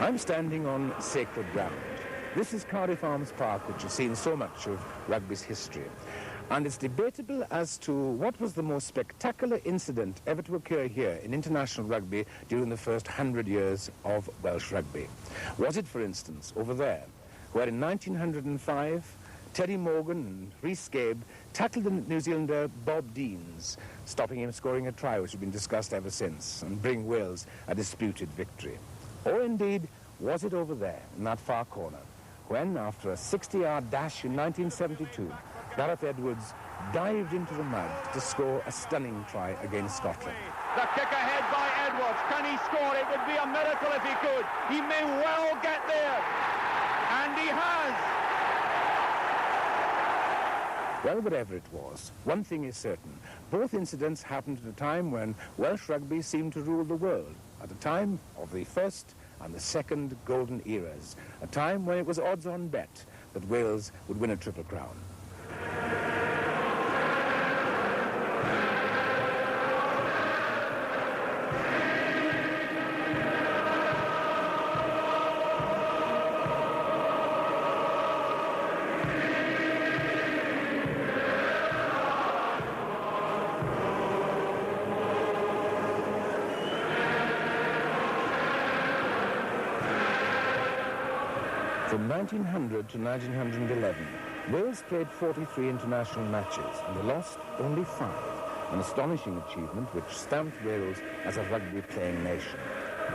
I'm standing on sacred ground. This is Cardiff Arms Park, which has seen so much of rugby's history. And it's debatable as to what was the most spectacular incident ever to occur here in international rugby during the first 100 years of Welsh rugby. Was it, for instance, over there, where in 1905, Terry Morgan and Rhys Gabe tackled the New Zealander Bob Deans, stopping him scoring a try which had been discussed ever since, and bring Wales a disputed victory? Or indeed, was it over there, in that far corner, when, after a 60-yard dash in 1972, Gareth Edwards dived into the mud to score a stunning try against Scotland? The kick ahead by Edwards. Can he score? It would be a miracle if he could. He may well get there. And he has. Well, whatever it was, one thing is certain. Both incidents happened at a time when Welsh rugby seemed to rule the world, at a time of the first and the second golden eras, a time when it was odds-on bet that Wales would win a Triple Crown. From 1900 to 1911, Wales played 43 international matches and they lost only 5, an astonishing achievement which stamped Wales as a rugby-playing nation.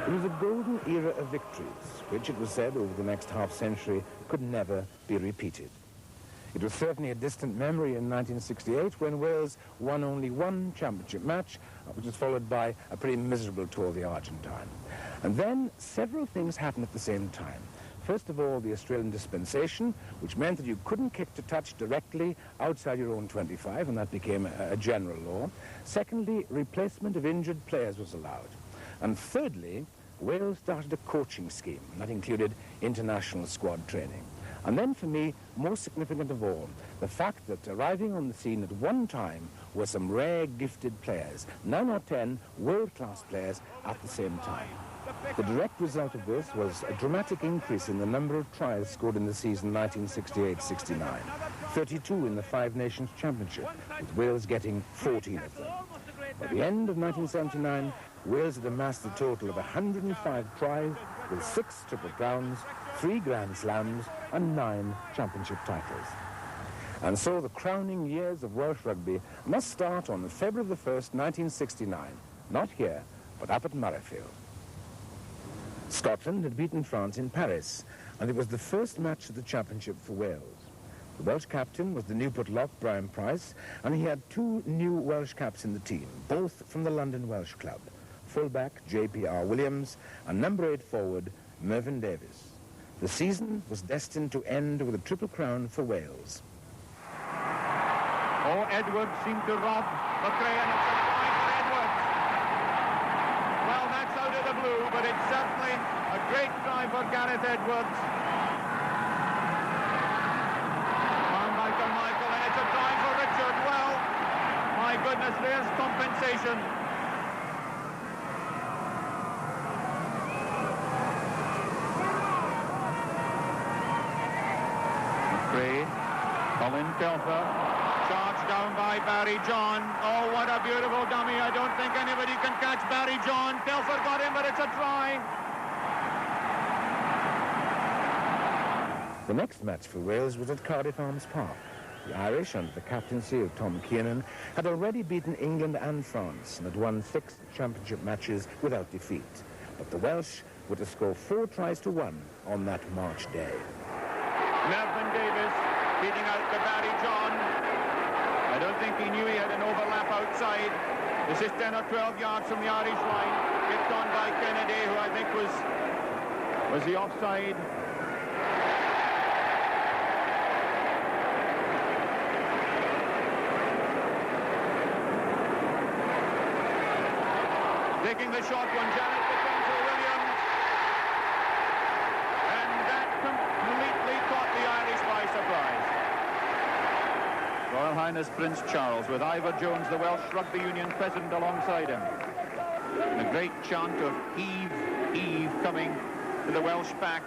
It was a golden era of victories, which it was said over the next half-century could never be repeated. It was certainly a distant memory in 1968 when Wales won only one championship match, which was followed by a pretty miserable tour of the Argentine. And then several things happened at the same time. First of all, the Australian dispensation, which meant that you couldn't kick to touch directly outside your own 25, and that became a general law. Secondly, replacement of injured players was allowed. And thirdly, Wales started a coaching scheme, and that included international squad training. And then, for me, most significant of all, the fact that arriving on the scene at one time were some rare, gifted players, 9 or 10 world-class players at the same time. The direct result of this was a dramatic increase in the number of tries scored in the season 1968-69, 32 in the Five Nations Championship, with Wales getting 14 of them. By the end of 1979, Wales had amassed a total of 105 tries, with 6 Triple Crowns, 3 Grand Slams, and 9 championship titles. And so the crowning years of Welsh rugby must start on February the 1st, 1969, not here, but up at Murrayfield. Scotland had beaten France in Paris, and it was the first match of the championship for Wales. The Welsh captain was the Newport lock Brian Price, and he had 2 new Welsh caps in the team, both from the London Welsh Club, fullback J.P.R. Williams and number 8 forward Mervyn Davies. The season was destined to end with a Triple Crown for Wales. Oh, Edwards seemed to rob McRae, and it's a try for Edwards. Well, that's out of the blue, but it's certainly a great try for Gareth Edwards. Michael, and it's a try for Richard. Well, my goodness, there's compensation. McRae, Colin Telfer, charged down by Barry John. Oh, what a beautiful dummy. I don't think anybody can catch Barry John. Telfer got him, but it's a try. The next match for Wales was at Cardiff Arms Park. The Irish, under the captaincy of Tom Kiernan, had already beaten England and France and had won 6 championship matches without defeat. But the Welsh were to score 4 tries to 1 on that March day. Mervyn Davies beating out to Barry John. I don't think he knew he had an overlap outside. This is 10 or 12 yards from the Irish line. Kicked on by Kennedy, who I think was the offside. Taking the shotgun, Janet becomes for Williams. And that completely caught the Irish by surprise. Royal Highness Prince Charles, with Ivor Jones, the Welsh Rugby Union president, alongside him. And a great chant of heave, heave coming to the Welsh pack.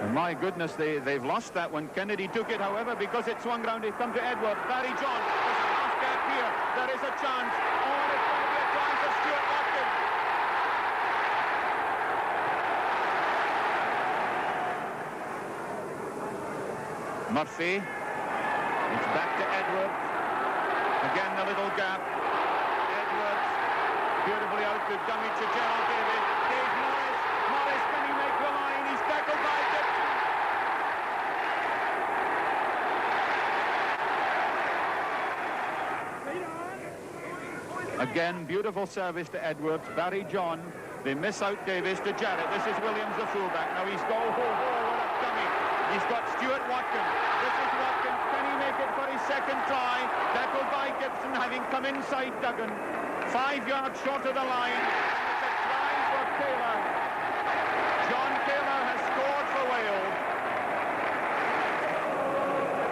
And my goodness, they've lost that one. Kennedy took it, however, because it swung round. It's come to Edwards. Barry John. There's a half gap here. There is a chance. Oh, it's going to be a try for Stuart Watkins. Murphy. It's back to Edwards. Again, the little gap. Edwards. Beautifully out to dummy to Gerald Davis. Dave Morris. Morris, can he make the line? He's tackled by Gibson. Again, beautiful service to Edwards. Barry John. They miss out Davis to Jarrett. This is Williams, the fullback. Now he's go, ho, ho, what a dummy. He's got Stuart Watkins. This is Watkins. Can he make it for his second try? Tackled by Gibson, having come inside Duggan. 5 yards short of the line. And it's a try for Taylor. John Taylor has scored for Wales.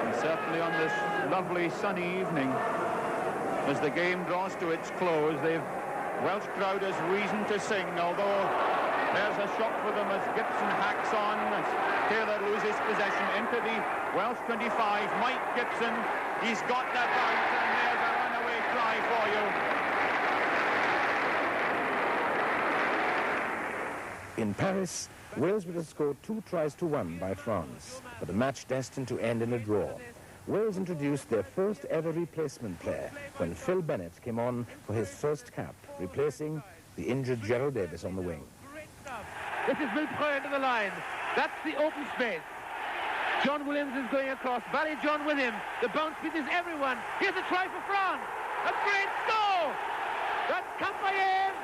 And certainly on this lovely sunny evening, as the game draws to its close, the Welsh crowd has reason to sing, although there's a shock for them as Gibson hacks on, as Taylor loses possession into the Welsh 25. Mike Gibson, he's got that bounce, and there's a runaway try for you. In Paris, Wales would have scored 2 tries to 1 by France, but the match destined to end in a draw. Wales introduced their first ever replacement player when Phil Bennett came on for his first cap, replacing the injured Gerald Davis on the wing. This is Milpreux into the line. That's the open space. John Williams is going across. Barry John with him. The bounce beat is everyone. Here's a try for France. A great score. That's Campagne.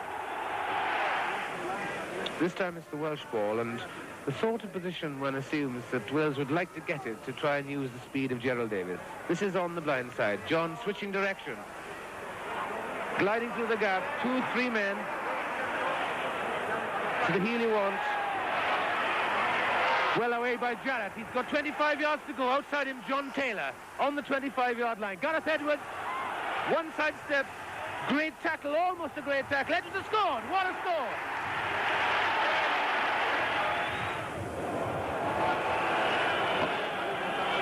This time it's the Welsh ball, and the sort of position one assumes that Wales would like to get it to try and use the speed of Gerald Davis. This is on the blind side. John switching direction. Gliding through the gap. 2-3 men. To the heel he wants. Well away by Jarrett. He's got 25 yards to go. Outside him, John Taylor on the 25-yard line. Gareth Edwards, one side step. Great tackle, almost a great tackle. Edwards has scored. What a score!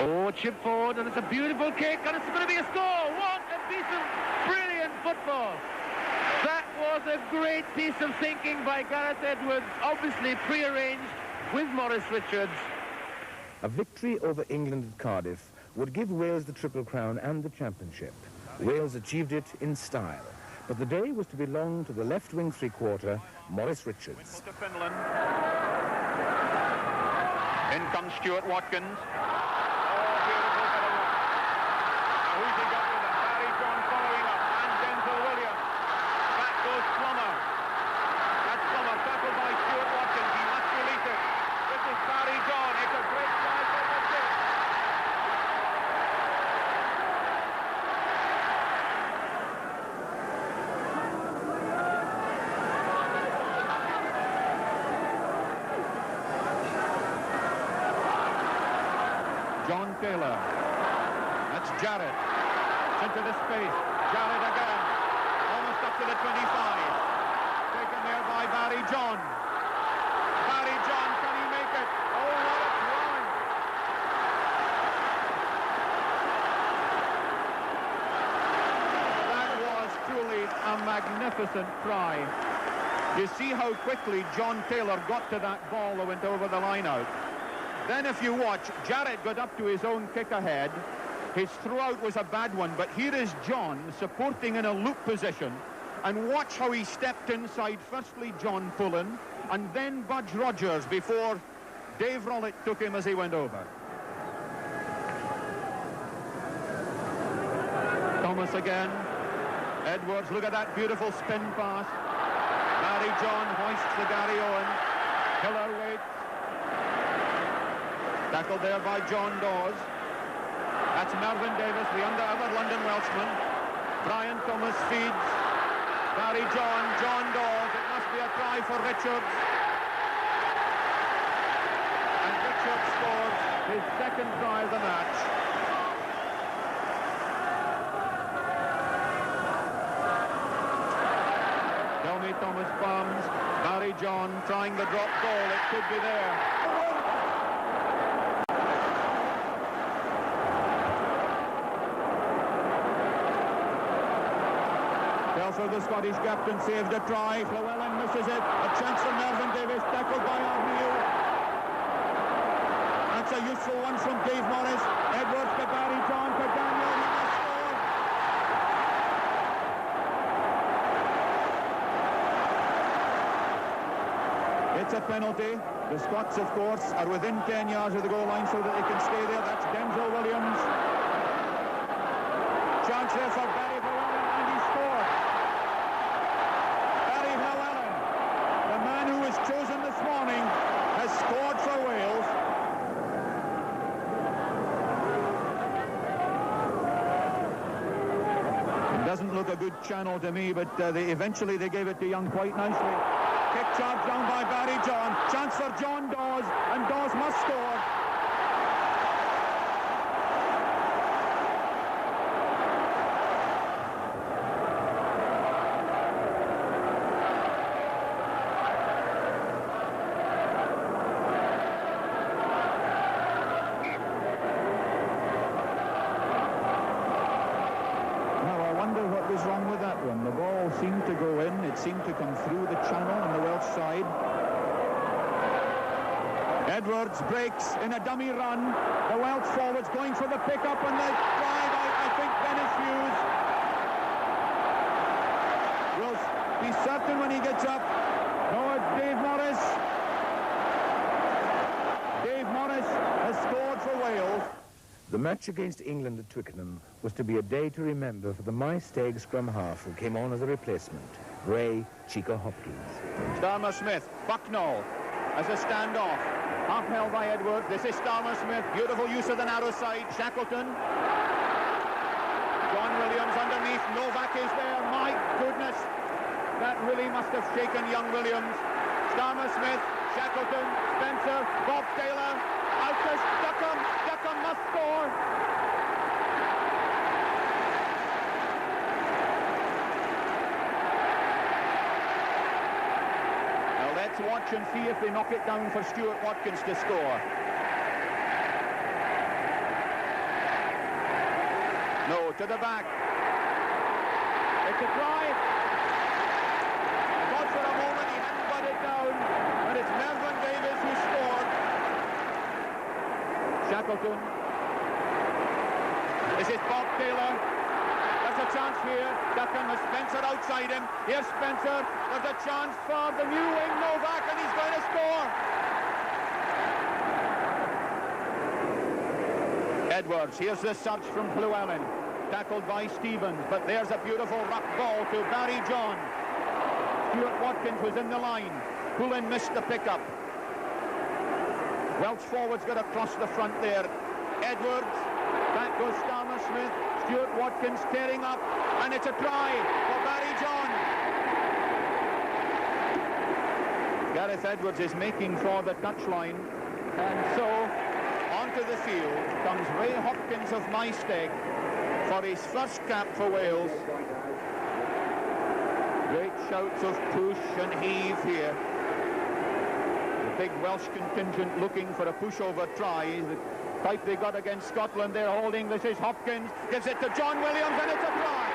Oh, chip forward, and it's a beautiful kick, and it's going to be a score. What a piece of brilliant football. That was a great piece of thinking by Gareth Edwards, obviously prearranged with Maurice Richards. A victory over England at Cardiff would give Wales the Triple Crown and the championship. Wales achieved it in style, but the day was to belong to the left wing three-quarter, Maurice Richards. To Finland. In comes Stuart Watkins. John Taylor. That's Jarrett. Into the space. Jarrett again. Almost up to the 25. Taken there by Barry John. Barry John, can he make it? Oh, what a try. That was truly a magnificent try. You see how quickly John Taylor got to that ball that went over the line out. Then if you watch, Jarrett got up to his own kick ahead. His throw-out was a bad one, but here is John supporting in a loop position. And watch how he stepped inside, firstly John Pullen, and then Budge Rogers before Dave Rollitt took him as he went over. Thomas again. Edwards, look at that beautiful spin pass. Barry John hoists the Gary Owen. Hiller waits. Tackled there by John Dawes. That's Mervyn Davis, the other London Welshman. Brian Thomas feeds. Barry John, John Dawes. It must be a try for Richards. And Richards scores his second try of the match. Tell me Thomas Palms, Barry John trying the drop goal. It could be there. Telford, the Scottish captain, saved a try. Llewellyn misses it. A chance for Mervyn Davies, tackled by Arnew. That's a useful one from Dave Morris. Edwards to Barry John to Daniel. He must score. It's a penalty. The Scots, of course, are within 10 yards of the goal line so that they can stay there. That's Denzel Williams. Chance there for Barry Llewellyn, and he scored. Barry Llewellyn, the man who was chosen this morning, has scored for Wales. It doesn't look a good channel to me, but eventually they gave it to Young quite nicely. Kick charge down by Barry John. Chance for John Dawes, and Dawes must score. Wrong with that one. The ball seemed to go in. It seemed to come through the channel on the Welsh side. Edwards breaks in a dummy run. The Welsh forwards going for the pick-up and the drive. I think Dennis Hughes will be certain when he gets up. No, it's Dave Morris. Dave Morris has scored for Wales. The match against England at Twickenham was to be a day to remember for the My-Stag scrum half who came on as a replacement, Ray Chico Hopkins. Starmer Smith, Bucknell as a standoff. Half held by Edwards. This is Starmer Smith. Beautiful use of the narrow side. Shackleton. John Williams underneath. Novak is there. My goodness. That really must have shaken young Williams. Starmer Smith, Shackleton, Spencer, Bob Taylor. Out to Duckham. Duckham must score. Now let's watch and see if they knock it down for Stuart Watkins to score. No, to the back. It's a try. I thought for a moment he hadn't got it down, but it's Mervyn Davies who scored. Shackleton. This is Bob Taylor. There's a chance here. Duckham has Spencer outside him. Here's Spencer. There's a chance for the new wing Novak, and he's going to score. Edwards. Here's the search from Llewellyn. Tackled by Stevens, but there's a beautiful ruck ball to Barry John. Stuart Watkins was in the line. Pullen missed the pickup. Welsh forwards got across the front there. Edwards, back goes Starmer Smith. Stuart Watkins tearing up, and it's a try for Barry John. Gareth Edwards is making for the touchline, and so onto the field comes Ray Hopkins of My-Stag for his first cap for Wales. Great shouts of push and heave here. Big Welsh contingent looking for a pushover try. The type they got against Scotland, they're holding. This is Hopkins, gives it to John Williams, and it's a try.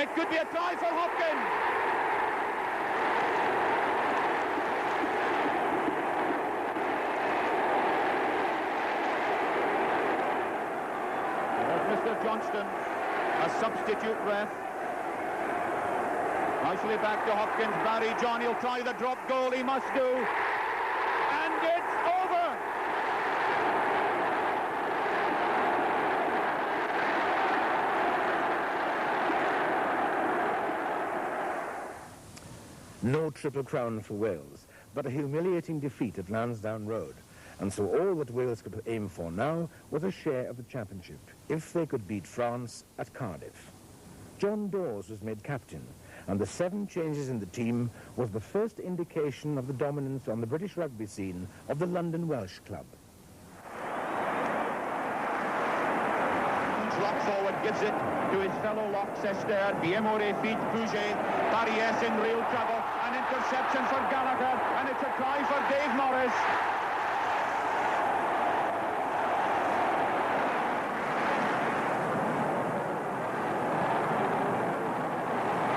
It could be a try for Hopkins. Johnston, a substitute ref. Nicely back to Hopkins. Barry John, he'll try the drop goal. He must do. And it's over. No Triple Crown for Wales, but a humiliating defeat at Lansdowne Road. And so all that Wales could aim for now was a share of the championship, if they could beat France at Cardiff. John Dawes was made captain, and the 7 changes in the team was the first indication of the dominance on the British rugby scene of the London Welsh club. lock forward gives it to his fellow lock, Sester. Biemore feeds Pouget. Paries in real trouble. An interception for Gallagher, and it's a try for Dave Morris.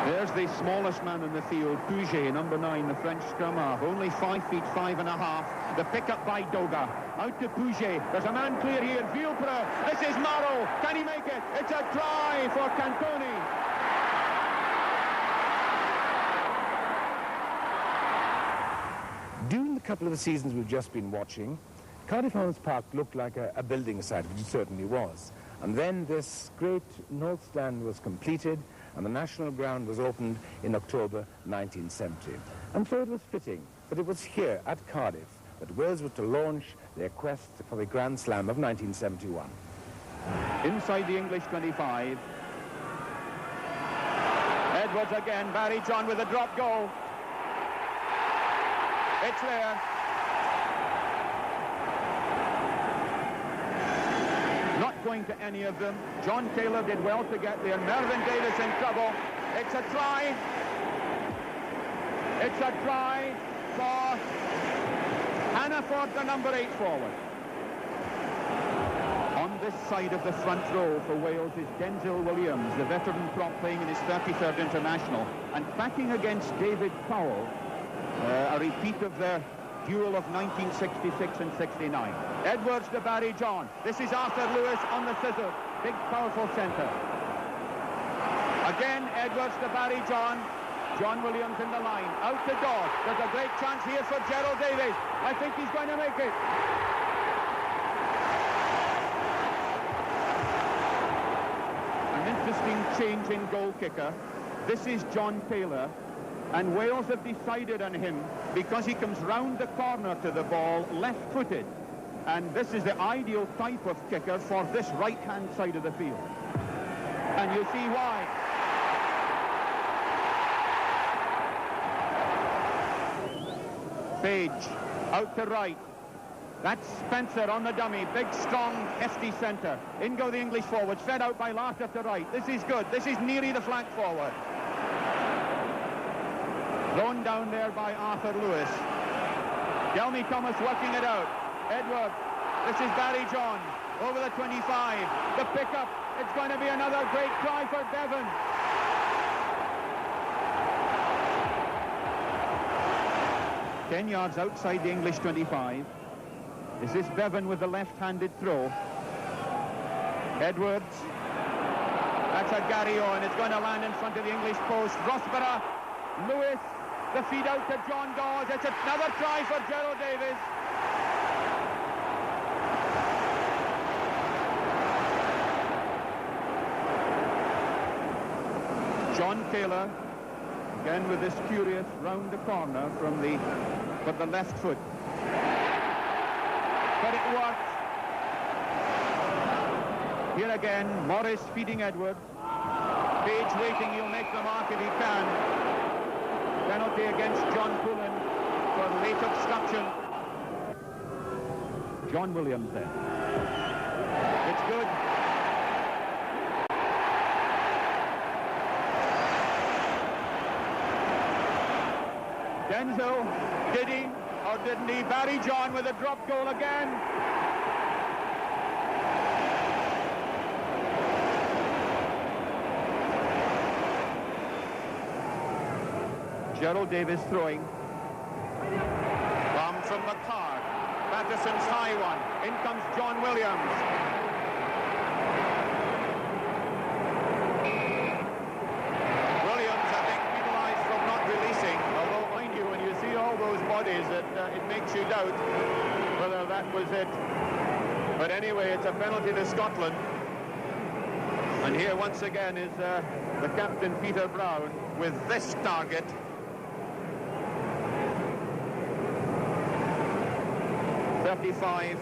There's the smallest man in the field, Pouget, number 9, the French scrum half, only 5 feet 5.5. The pickup by Doga. Out to Pouget. There's a man clear here. Vielpre. This is Morrow. Can he make it? It's a try for Cantoni. During the couple of the seasons we've just been watching, Cardiff Arms Park looked like a building site, which it certainly was. And then this great North Stand was completed, and the National Ground was opened in October 1970. And so it was fitting that it was here at Cardiff that Wales were to launch their quest for the Grand Slam of 1971. Inside the English 25. Edwards again, Barry John with a drop goal. It's there. Not going to any of them. John Taylor did well to get there. Mervyn Davis in trouble. It's a try. It's a try for Hannaford, the number 8 forward. On this side of the front row for Wales is Denzel Williams, the veteran prop playing in his 33rd international, and backing against David Powell, a repeat of their duel of 1966 and 69. Edwards to Barry John. This is Arthur Lewis on the scissors. Big, powerful centre. Again, Edwards to Barry John. John Williams in the line. Out to Dawes. There's a great chance here for Gerald Davies. I think he's going to make it. An interesting change in goal kicker. This is John Taylor. And Wales have decided on him because he comes round the corner to the ball left-footed. And this is the ideal type of kicker for this right-hand side of the field. And you see why. Page, out to right. That's Spencer on the dummy. Big, strong, hefty centre. In go the English forwards, fed out by Larter to right. This is good. This is nearly the flank forward. Thrown down there by Arthur Lewis. Delmy Thomas working it out. Edward. This is Barry John. Over the 25. The pickup. It's going to be another great try for Bevan. Ten yards outside the English 25. Is this Bevan with the left-handed throw? Edwards. That's a Gary Owen. It's going to land in front of the English post. Rossborough. Lewis. The feed out to John Dawes. It's another try for Gerald Davies. John Taylor, again with this curious round the corner from the left foot. But it worked. Here again, Morris feeding Edwards. Page waiting, he'll make the mark if he can. Penalty against John Pullen for late obstruction. John Williams then. It's good. Denzel, did he or didn't he? Barry John with a drop goal again. Gerald Davies throwing. Bomb from the card. Patterson's high one. In comes John Williams. Williams, I think, penalised from not releasing. Although, mind you, when you see all those bodies, it makes you doubt whether that was it. But anyway, it's a penalty to Scotland. And here, once again, is the captain, Peter Brown, with this target. 35,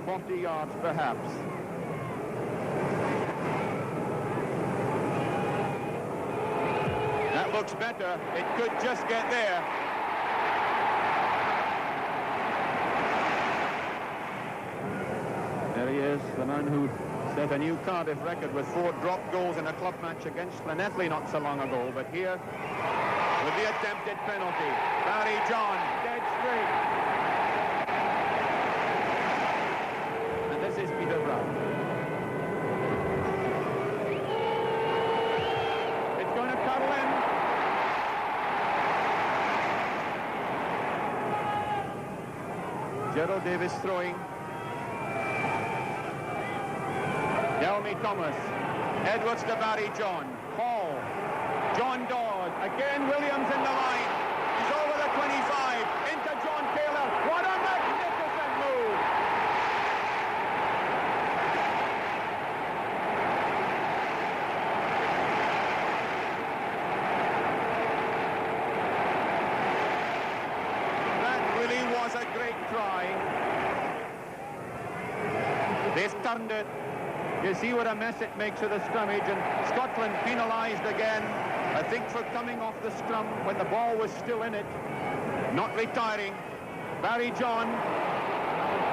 40 yards perhaps. That looks better. It could just get there. There he is, the man who Set a new Cardiff record with 4 drop goals in a club match against Llanelli not so long ago. But here, with the attempted penalty, Barry John, dead straight. And this is Peter Brown. It's going to cuddle in. Gerald Davis throwing. Delmy Thomas, Edwards to Barry John, Hall, John Dawes, again Williams in the line, he's over the 25, into John Taylor, what a magnificent move! That really was a great try. They've turned it. You see what a mess it makes of the scrummage, and Scotland penalised again, I think, for coming off the scrum when the ball was still in it, not retiring. Barry John,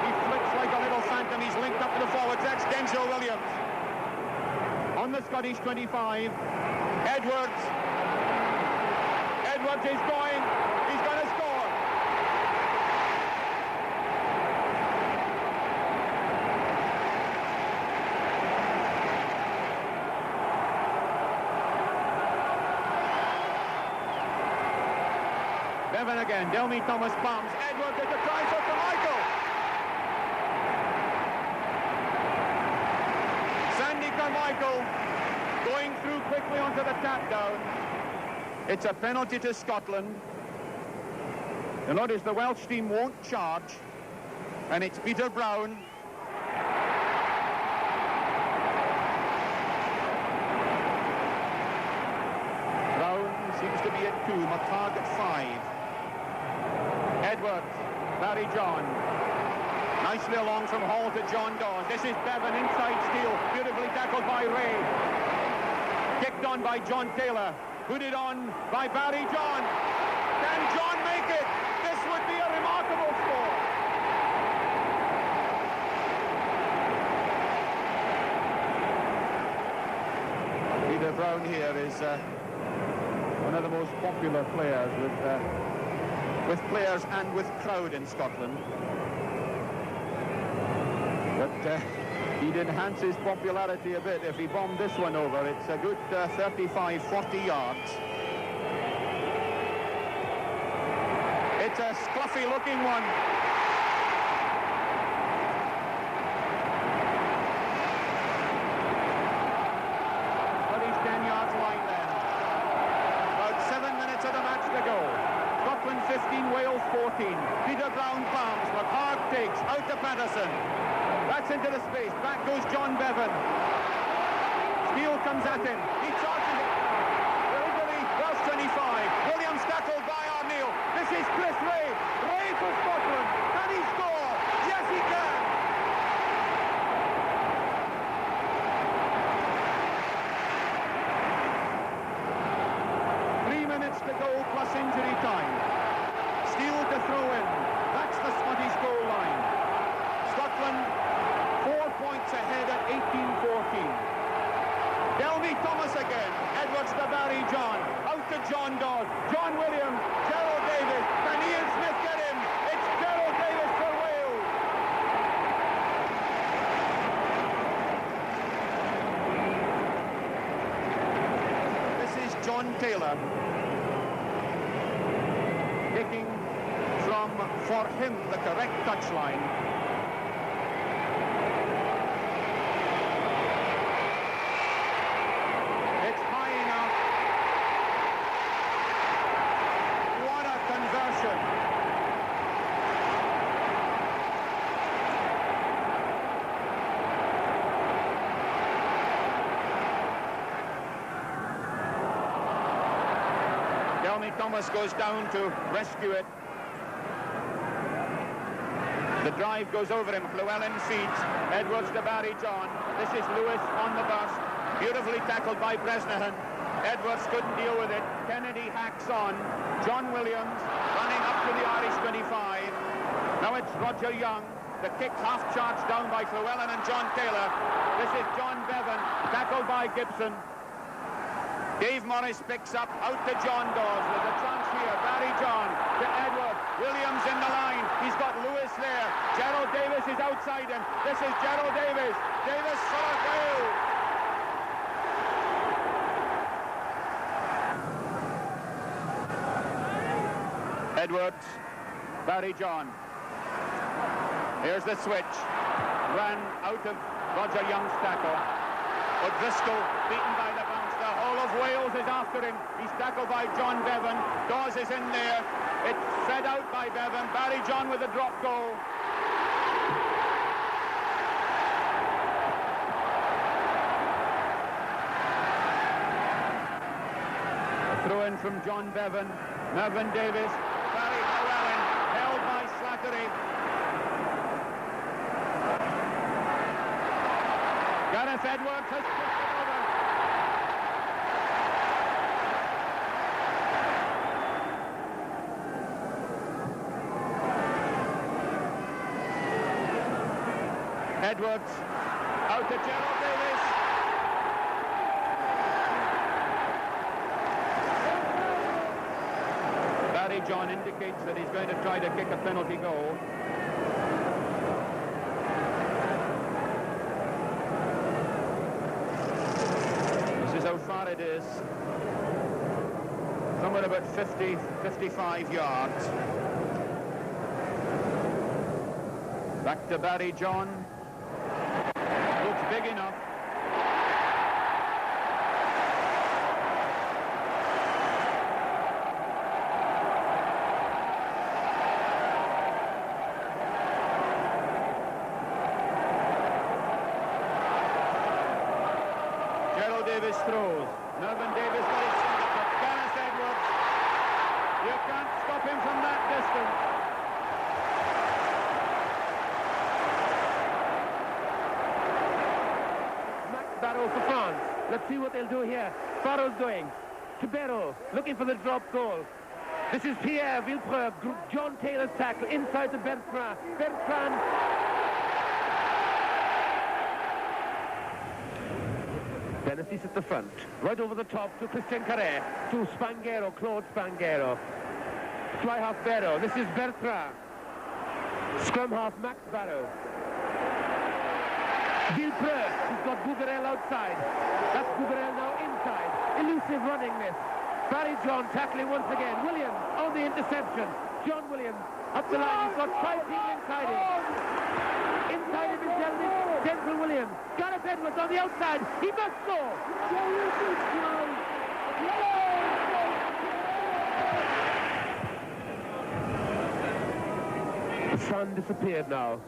he flicks like a little phantom, he's linked up to the forwards, that's Denzel Williams. On the Scottish 25, Edwards is going, he's going to score. Bevan again, Delmy Thomas palms, Edwards at the try for Carmichael. Sandy Carmichael going through quickly onto the tap down. It's a penalty to Scotland. You notice the Welsh team won't charge, and it's Peter Brown. Brown seems to be at 2, McHarg at 5. Edwards, Barry John, nicely along from Hall to John Dawes. This is Bevan, inside steal, beautifully tackled by Ray. Kicked on by John Taylor, put it on by Barry John. Can John make it? This would be a remarkable score. Peter Brown here is one of the most popular players with players and with crowd in Scotland. But he'd enhance his popularity a bit if he bombed this one over. It's a good 35, 40 yards. It's a scruffy looking one. But he's 10 yards line then. About 7 minutes of the match to go. Scotland 15, Wales 14. Peter Brown palms, McHarg takes, out to Patterson. That's into the space, back goes John Bevan. Steele comes at him, he charges it. Delivery, Welsh 25. Williams tackled by Arneal. This is Chris Ray. Ray for Scotland. Can he score? Yes, he can. To go plus injury time. Steele to throw in. That's the Scottish goal line. Scotland 4 points ahead at 18-14. Delmy Thomas again. Edwards to Barry John. Out to John Dawes. John Williams. Gerald Davis. Can Ian Smith get him? It's Gerald Davis for Wales. This is John Taylor. Taking from, for him, the correct touchline. It's high enough. What a conversion. Delmy Thomas goes down to rescue it. The drive goes over him. Llewellyn feeds. Edwards to Barry John. This is Lewis on the burst. Beautifully tackled by Bresnahan. Edwards couldn't deal with it. Kennedy hacks on. John Williams running up to the Irish 25. Now it's Roger Young. The kick half charged down by Llewellyn and John Taylor. This is John Bevan, tackled by Gibson. Dave Morris picks up out to John Dawes. There's a chance here. Barry John to Edward. Williams in the line. He's got Lewis there. Gerald Davis is outside him. This is Gerald Davis. Davis for a goal. Edwards. Barry John. Here's the switch. Ran out of Roger Young's tackle. O'Driscoll beaten by the bounce. The whole of Wales is after him. He's tackled by John Bevan. Dawes is in there. It's fed out by Bevan. Barry John with a drop goal. A throw in from John Bevan. Mervyn Davies. Barry Llewellyn held by Slattery. Gareth Edwards has pushed it over. Edwards out to Gerald Davis. Barry John indicates that he's going to try to kick a penalty goal. How far it is, somewhere about 55 yards. Back to Barry John. Looks big enough. Davis throws. Mervyn Davies got his finger, but Gareth Edwards, you can't stop him from that distance. Max Barrow for France. Let's see what they'll do here. Barrow's going to Barrow, looking for the drop goal. This is Pierre Villepreux, John Taylor's tackle inside to Bertrand. Bertrand. Benefice at the front, right over the top to Christian Carré, to Spanghero, Claude Spanghero. Fly half Barrow, this is Bertrand. Scrum half Max Barrow. Villepreux, he's got Bougarel outside. That's Bougarel now inside. Elusive running this. Barry John tackling once again. Williams on the interception. John Williams up the line, he's got 5 people inside him. Inside him is Denzel Williams. Gareth Edwards on the outside. He must score. The sun disappeared now.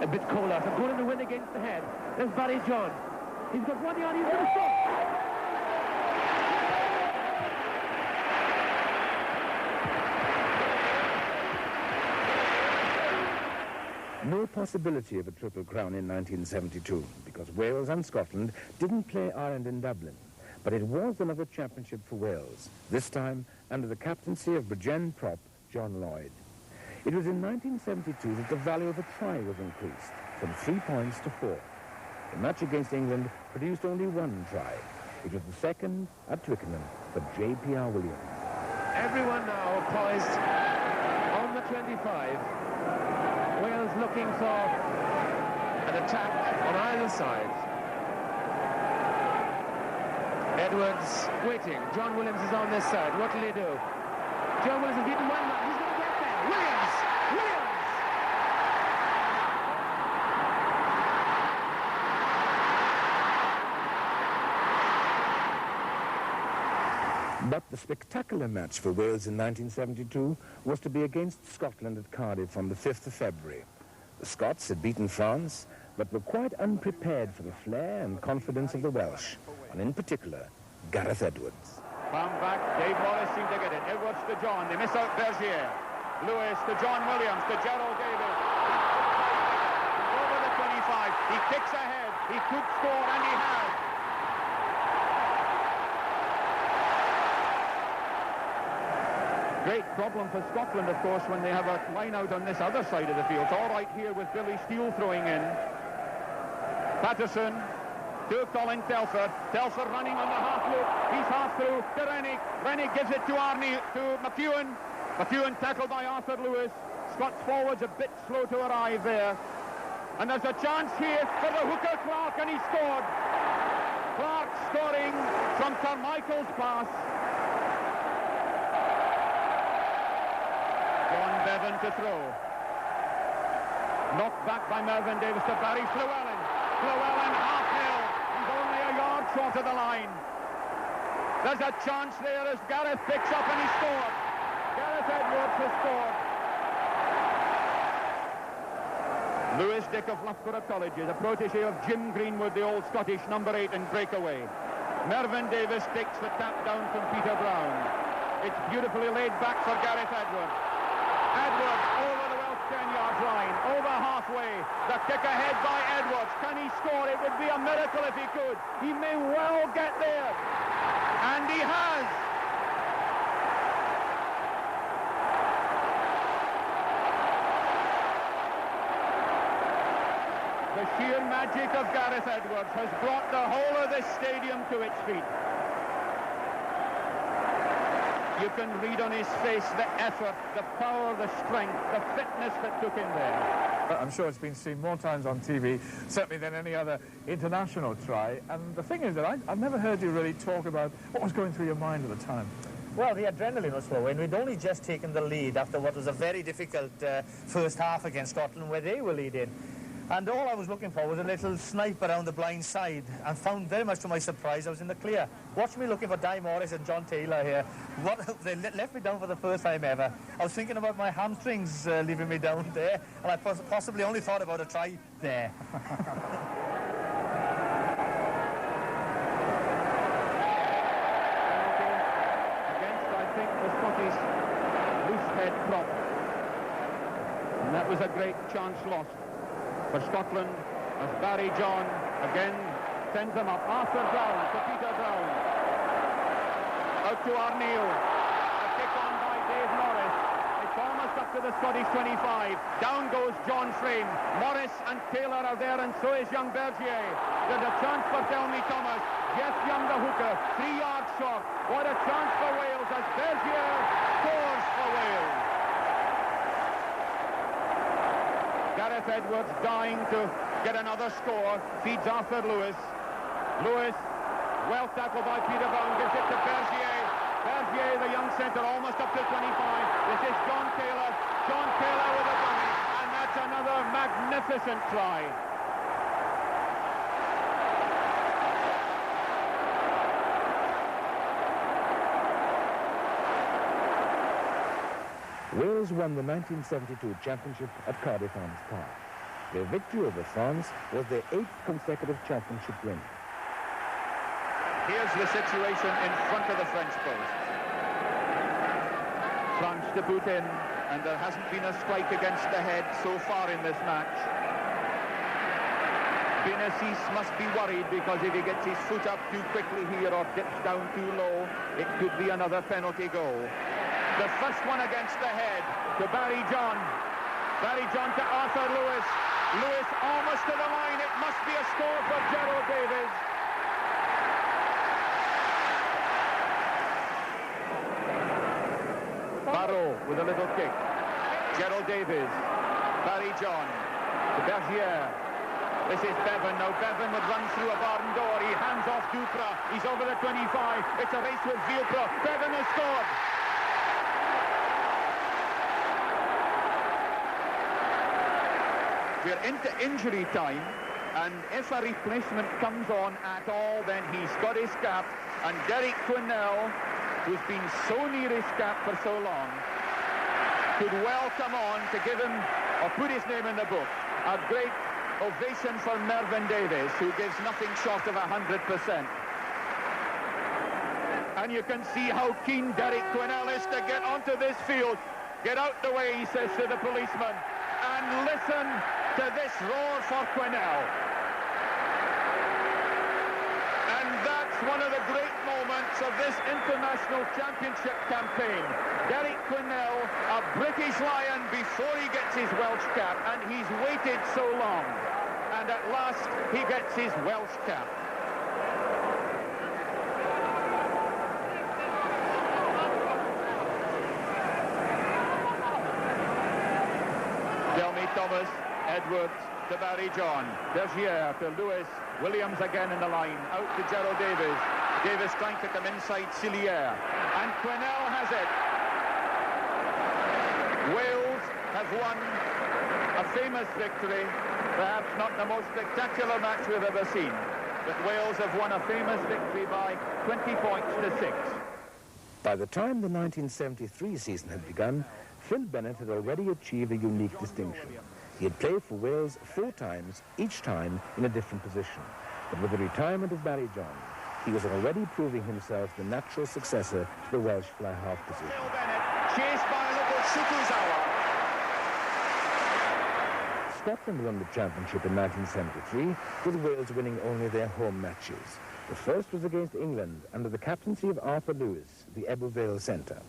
A bit colder. So going to win against the head. There's Barry John. He's got 1 yard. He's going to score. No possibility of a Triple Crown in 1972 because Wales and Scotland didn't play Ireland in Dublin. But it was another championship for Wales, this time under the captaincy of Bridgend prop John Lloyd. It was in 1972 that the value of a try was increased from 3 points to 4. The match against England produced only 1 try. It was the second at Twickenham for J.P.R. Williams. Everyone now poised on the 25. Wales looking for an attack on either side. Edwards waiting. John Williams is on this side. What will he do? John Williams has beaten 1 man. He's going to get there. Williams! Williams! But the spectacular match for Wales in 1972 was to be against Scotland at Cardiff on the 5th of February. The Scots had beaten France, but were quite unprepared for the flair and confidence of the Welsh, and in particular, Gareth Edwards. Found back, Dave Morris seemed to get it. Edwards to John, they miss out Bergier. Lewis to John Williams, to Gerald Davis. He's over the 25, he kicks ahead, he could score, and he has. Great problem for Scotland, of course, when they have a line out on this other side of the field. It's all right here with Billy Steele throwing in. Patterson to Colin Telford. Telford running on the half loop. He's half through to Rennick. Rennick gives it to McEwen. McEwen tackled by Arthur Lewis. Scots forwards a bit slow to arrive there. And there's a chance here for the hooker Clark, and he scored. Clark scoring from Carmichael's pass. John Bevan to throw. Knocked back by Mervyn Davies to Barry Llewellyn. Llewellyn half-hill. He's only a yard short of the line. There's a chance there as Gareth picks up and he scored. Gareth Edwards has scored. Lewis Dick of Loughborough College is a protege of Jim Greenwood, the old Scottish number 8 in breakaway. Mervyn Davies takes the tap down from Peter Brown. It's beautifully laid back for Gareth Edwards. Edwards over the Welsh 10-yard line, over halfway. The kick ahead by Edwards. Can he score? It would be a miracle if he could. He may well get there. And he has. The sheer magic of Gareth Edwards has brought the whole of this stadium to its feet. You can read on his face the effort, the power, the strength, the fitness that took him there. I'm sure it's been seen more times on TV, certainly than any other international try. And the thing is that I've never heard you really talk about what was going through your mind at the time. Well, the adrenaline was flowing. We'd only just taken the lead after what was a very difficult first half against Scotland, where they were leading. And all I was looking for was a little snipe around the blind side, and found, very much to my surprise, I was in the clear. Watch me looking for Di Morris and John Taylor here. They left me down for the first time ever. I was thinking about my hamstrings leaving me down there, and I possibly only thought about a try there. Against, I think, the Scottish loose head prop. And that was a great chance lost for Scotland, as Barry John again sends them up. Arthur Brown to Peter Brown. Out to Arneil. A kick on by Dave Morris. It's almost up to the Scottish 25. Down goes John Frame. Morris and Taylor are there, and so is young Bergier. There's a chance for Delmy Thomas. Jeff Young, the hooker, 3 yards short. What a chance for Wales as Bergier scores for Wales. Gareth Edwards dying to get another score, feeds Arthur Lewis. Lewis, well tackled by Peter Brown, gives it to Bergier. Bergier, the young centre, almost up to 25. This is John Taylor. John Taylor with a dummy, and that's another magnificent try. Wales won the 1972 championship at Cardiff Arms Park. Their victory over France was their 8th consecutive championship win. Here's the situation in front of the French post. France to boot in, and there hasn't been a strike against the head so far in this match. Benacis must be worried, because if he gets his foot up too quickly here or dips down too low, it could be another penalty goal. The first one against the head to Barry John. Barry John to Arthur Lewis. Lewis almost to the line. It must be a score for Gerald Davies. Barrow with a little kick. Gerald Davies. Barry John to Bergier. This is Bevan. Now Bevan would run through a barn door. He hands off Duprat. He's over the 25. It's a race with Vielpro. Bevan has scored. We're into injury time, and if a replacement comes on at all, then he's got his cap. And Derek Quinnell, who's been so near his cap for so long, could well come on to give him, or put his name in the book. A great ovation for Mervyn Davies, who gives nothing short of 100%. And you can see how keen Derek Quinnell is to get onto this field. Get out the way, he says to the policeman. And listen to this roar for Quinnell. And that's It's one of the great moments of this international championship campaign. Derek Quinnell, a British Lion before he gets his Welsh cap, and he's waited so long. And at last, he gets his Welsh cap. Delmy Thomas, Edwards to Barry John, Bergier to Lewis, Williams again in the line, out to Gerald Davies. Davies trying to come inside Cillier, and Quinnell has it. Wales have won a famous victory, perhaps not the most spectacular match we've ever seen, but Wales have won a famous victory by 20 points to 6. By the time the 1973 season had begun, Phil Bennett had already achieved a unique distinction. He had played for Wales 4 times, each time in a different position. But with the retirement of Barry John, he was already proving himself the natural successor to the Welsh fly-half position. Phil Bennett, chased by little Shukuzawa. Scotland won the championship in 1973, with Wales winning only their home matches. The first was against England, under the captaincy of Arthur Lewis, the Ebbw Vale centre.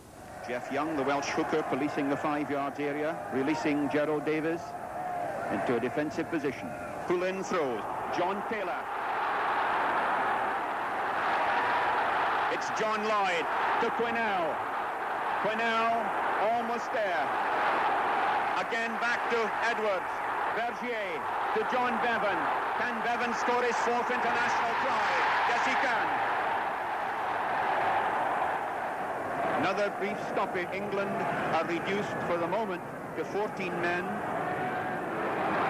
Jeff Young, the Welsh hooker, policing the 5-yard area, releasing Gerald Davies into a defensive position. Pull-in throws. John Taylor. It's John Lloyd to Quinnell. Quinnell almost there. Again back to Edwards. Bergier to John Bevan. Can Bevan score his 4th international try? Yes, he can. Another brief stoppage. England are reduced for the moment to 14 men.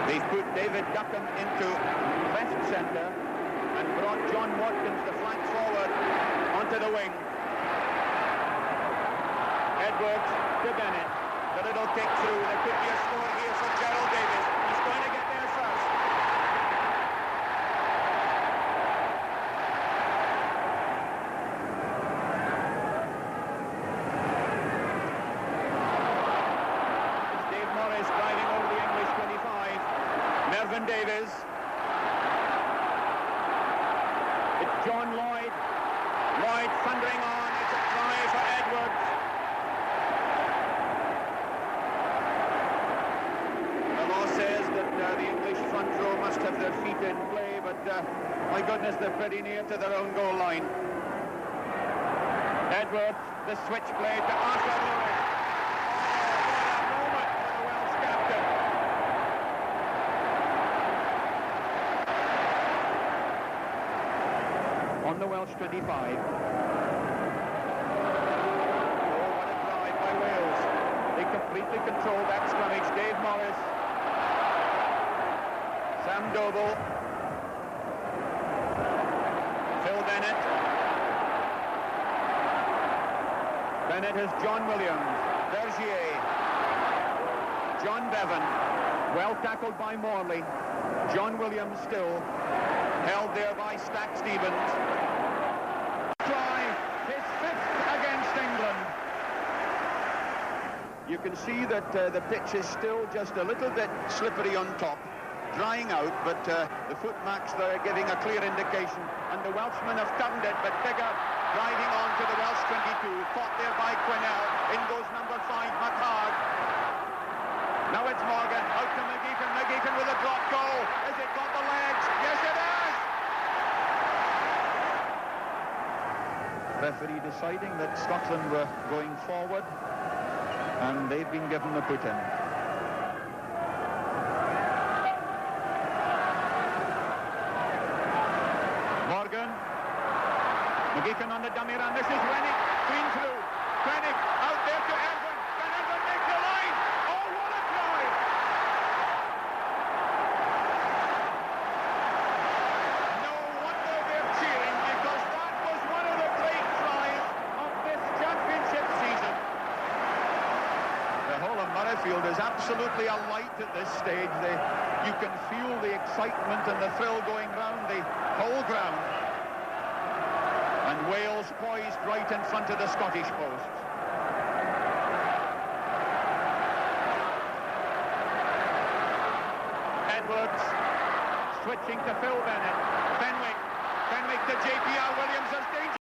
They've put David Duckham into left centre and brought John Watkins, the flank forward, onto the wing. Edwards to Bennett. The little kick through. There could be a score here for Gerald Davies. He's going to get there first. It's Dave Morris driving over the English 25. Mervyn Davies. It's John Lloyd. Lloyd thundering on. It's a try for Edwards. The law says that the English front row must have their feet in play, but my goodness, they're pretty near to their own goal line. Edwards, the switch play to Arthur Lewis. Oh, what a moment for the Welsh captain. On the Welsh 25. Oh, what a drive by Wales. They completely control that scrummage. Dave Morris. Sam Doble. Phil Bennett. Bennett has John Williams. Bergier. John Bevan. Well tackled by Morley. John Williams still. Held there by Stack Stevens. Try his 5th against England. You can see that the pitch is still just a little bit slippery on top, drying out, but the foot marks there are giving a clear indication. And the Welshmen have turned it, but Biggar driving on to the Welsh 22. Caught there by Quinnell. In goes number 5, McHarg. Now it's Morgan. Out to McGeechan. McGeechan with a drop goal. Has it got the legs? Yes, it has! Referee deciding that Scotland were going forward, and they've been given the put-in. Morgan. McGeechan on the dummy run. This is Rennick. Clean through. Rennick out there to Erwin. Can Erwin make the line? Oh, what a try! No wonder they're cheering, because that was one of the great tries of this championship season. The whole of Murrayfield is absolutely alight at this stage. You can feel the excitement and the thrill going round the whole ground. And Wales poised right in front of the Scottish post. Edwards switching to Phil Bennett. Fenwick to JPR Williams. There's danger.